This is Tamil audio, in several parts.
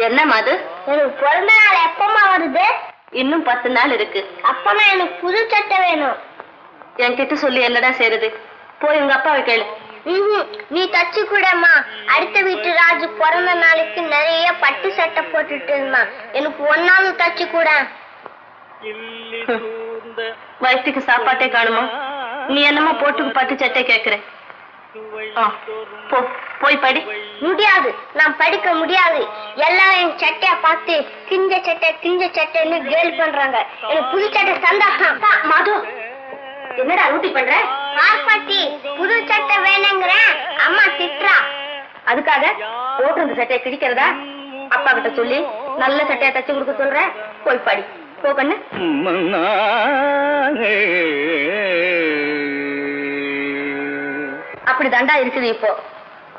என்னம்மா அது? எனக்கு பிறந்த நாள் எப்பமா வருது? இன்னும் 10 நாள் இருக்கு. அப்பனா எனக்கு புது சட்டை வேணும். என்கிட்ட சொல்லி என்னடா செய்யறது? போய் உங்க அப்பாவை கேளு. நீ தச்சு கூடமா. அடுத்த வீட்டு ராஜு பிறந்த நாளுக்கு நிறைய பட்டு சட்டை போட்டுட்டு இருந்தான். எனக்கு ஒன்னாவது தச்சு கூட. வயசுக்கு சாப்பாட்டே காணுமா? நீ என்னமா போட்டுக்கு பட்டு சட்டை கேக்குற? போய் படி. முடியாது, நான் படிக்க முடியாது. எல்லாரும் என் சட்டைய பார்த்து கிஞ்ச சட்டைன்னு கேலி பண்றாங்க. எனக்கு புது சட்டை சந்தோஷம். மது, என்னடா ஊட்டி பண்ற? பாட்டி, புது சட்டை வேணுங்கிற அம்மா திட்டுறா. அதுக்காக போட்டு சட்டையை கிழிக்கிறதா? அப்பா கிட்ட சொல்லி நல்ல சட்டையா தச்சு கொடுக்க சொல்றேன். போய் படி. போ கண்ணு. அப்படி தண்டா இருக்குது. இப்போ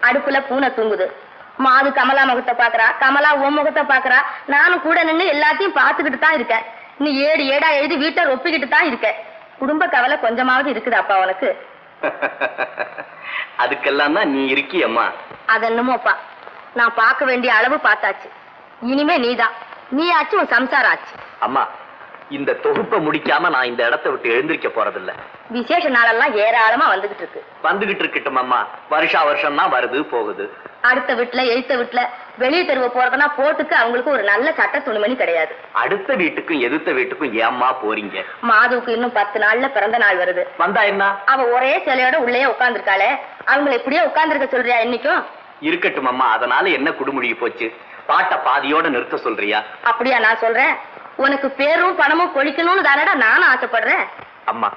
அடுப்புல பூனை தூங்குது. மாது கமலா முகத்தை பாக்குறா, கமலா உன் முகத்தை பாக்குறா. நானும் கூட நின்று எல்லாத்தையும் பாத்துக்கிட்டு தான் இருக்கேன். நீ ஏடா எழுதி வீட்டை ஒப்பிக்கிட்டு தான் இருக்க. குடும்ப கவலை கொஞ்சமாவது இருக்குது அப்பா உனக்கு? அதுக்கெல்லாம் தான் நீ இருக்கியம்மா. அது என்னமோப்பா, நான் பார்க்க வேண்டிய அளவு பார்த்தாச்சு. இனிமே நீதான். நீ ஆச்சு, உன் சம்சாரம் ஆச்சு. அம்மா, இந்த தொகுப்பை முடிக்காம நான் இந்த இடத்தை விட்டு எழுந்திருக்க போறதில்ல. விசேஷ நாளெல்லாம் ஏராளமா வந்துகிட்டு இருக்கு. வந்துகிட்டு இருக்கட்டும் அம்மா. வருஷம் தான் வருது போகுது. அடுத்த வீட்டுல எழுத்த வீட்டுல வெளியே தெருவ போறதுன்னா போட்டுக்கு அவங்களுக்கு ஒரு நல்ல சட்ட துணிமணி கிடையாது. அடுத்த வீட்டுக்கும் எதிர்த்த வீட்டுக்கும் ஏம்மா போறீங்க? மாதுவுக்கு இன்னும் 10 நாள்ல பிறந்த நாள் வருது. வந்தா என்ன? அவ ஒரே சிலையோட உள்ளே உட்கார்ந்துருக்காளே, அவங்களை இப்படியே உட்கார்ந்துருக்க சொல்றியா? இன்னைக்கும் இருக்கட்டும் அம்மா. அதனால என்ன குடுமுடிக்கு போச்சு? பாட்ட பாதியோட நிறுத்த சொல்றியா? அப்படியா நான் சொல்றேன்? உனக்கு பேரும் பணமும் கொழிக்கணும்னு தானடா நானும் ஆசைப்படுறேன். அம்மா,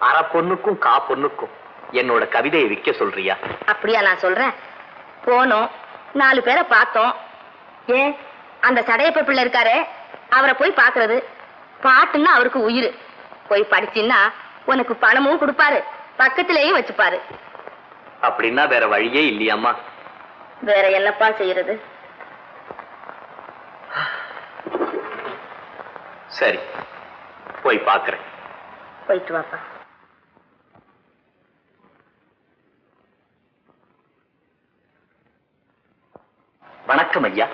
அரை பொண்ணுக்கும் கா பொண்ணுக்கும் என்னோட கவிதையை விற்க சொல்றியா? அப்படியா நான் சொல்றேன்? போனோம், 4 பேரை பார்த்தோம். ஏன் அந்த சடையப்ப பிள்ளை இருக்காரே, அவரை போய் பாக்குறது. பாட்டுன்னா அவருக்கு உயிர். போய் படிச்சின்னா உனக்கு பணமும் கொடுப்பாரு, பக்கத்திலேயும் வச்சுப்பாரு. அப்படின்னா வேற வழியே இல்லையாம்மா? வேற என்னப்பா செய்யறது? சரி, போய் பாக்குறேன். போயிட்டு வாப்பா. வணக்கம் ஐயா.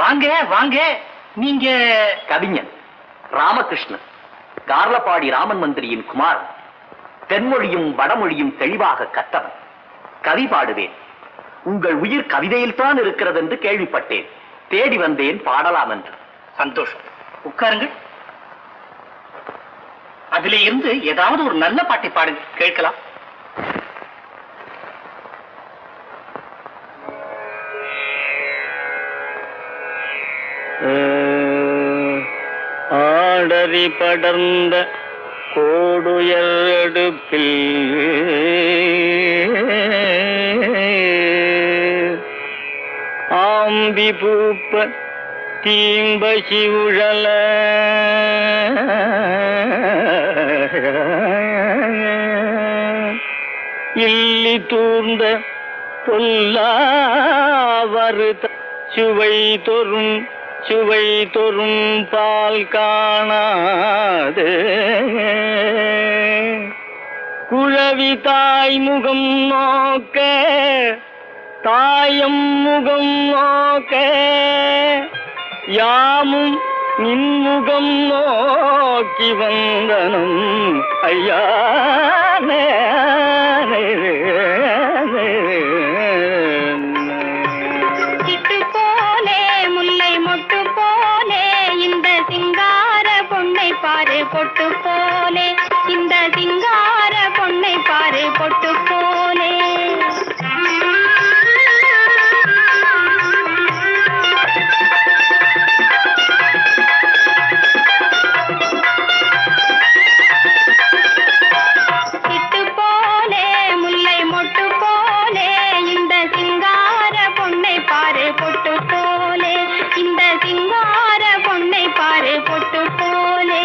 வாங்க வாங்க. நீங்க கவிஞன் ராமகிருஷ்ணன், கார்லபாடி ராமன் மந்திரியின் குமாரன். தென்மொழியும் வடமொழியும் தெளிவாக கற்றவன். கவி பாடுவேன். உங்கள் உயிர் கவிதையில் தான் இருக்கிறது என்று கேள்விப்பட்டேன். தேடி வந்தேன் பாடலாம் என்று. சந்தோஷம். உட்காருங்கள். அதிலே இருந்து ஏதாவது ஒரு நல்ல பாட்டை பாடுங்க, கேட்கலாம். ஆடரி படர்ந்த கோடுயர் எடுப்பில் ஆம்பி பூப்ப தீம்பசி உழல இல்லி தூர்ந்த பொல்லாவரு சுவை தொறும் பால் காணாது குழவி தாய் முகம் நோக்க தாயம் முகம் நோக்க யாமும் நின்முகம் நோக்கி வந்தனும் ஐயா. சிட்டு போலே முல்லை மொட்டு போலே இந்த சிங்கார பொண்ணை பாரு பொட்டு போலே, இந்த சிங்கார பொண்ணை பாரு பொட்டு போலே. சிட்டு போலே முல்லை மொட்டு போலே இந்த சிங்கார பொண்ணை பாரு பொட்டு போலே, இந்த சிங்கார பொண்ணை பாரு பொட்டு போலே.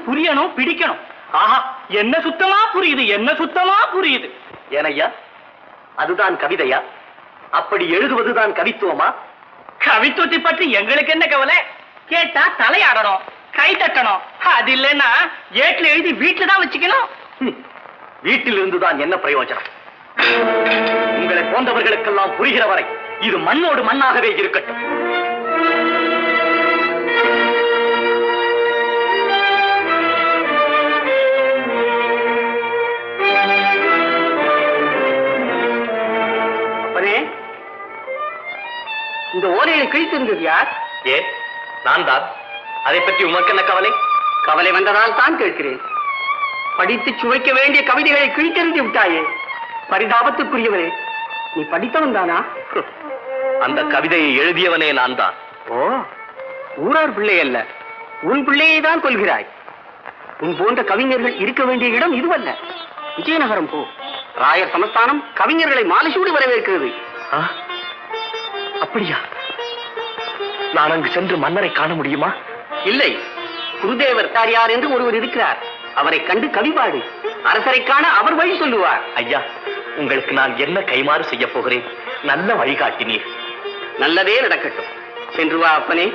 புரியணும், பிடிக்கணும். ஆஹா, என்ன சுத்தமா புரியுது, என்ன சுத்தமா புரியுது. ஏனையா, அதுதான் கவிதையா? அப்படி எழுதுவதுதான் கவித்துவமா? கவித்துவத்தை பற்றி எங்களுக்கு என்ன கவலை? கேட்டா தலையாடணும், கை தட்டணும். அது இல்லைன்னா ஏட்ல எழுதி வீட்டுல தான் வச்சுக்கணும். வீட்டில் இருந்துதான் என்ன பிரயோஜனம்? உங்களை போன்றவர்களுக்கெல்லாம் புரிகிற வரை இது மண்ணோடு மண்ணாகவே இருக்கட்டும். இந்த ஓலையை கிழித்திருந்தது யார்? ஏன், நான் தான். அதை பற்றி உமக்கு என்ன கவலை? கவலை வந்ததால் தான் கேட்கிறேன். படித்து சுவைக்க வேண்டிய கவிதைகளை கிழித்தெறிந்து விட்டாயே, பரிதாபத்துக்குரியவரே. நீ படித்தவன் தானா? அந்த கவிதையை எழுதியவனே நான் தான். ஓ, ஊரார் பிள்ளை அல்ல, உன் பிள்ளையை தான் கொள்கிறாய். உன் போன்ற கவிஞர்கள் இருக்க வேண்டிய இடம் இதுவல்ல. விஜயநகரம் போ. ராயர் சமஸ்தானம் கவிஞர்களை மாலைசூடி வரவேற்கிறது. அப்படியா? நான் அங்கு சென்று மன்னரை காண முடியுமா? இல்லை, குருதேவர் யார் என்று ஒருவர் இருக்கிறார். அவரை கண்டு கவிபாடு. அரசரை காண அவர் வழி சொல்லுவார். ஐயா, உங்களுக்கு நான் என்ன கைமாறு செய்ய போகிறேன்? நல்ல வழிகாட்டினீர். நல்லதே நடக்கட்டும். சென்று வா அப்பனே.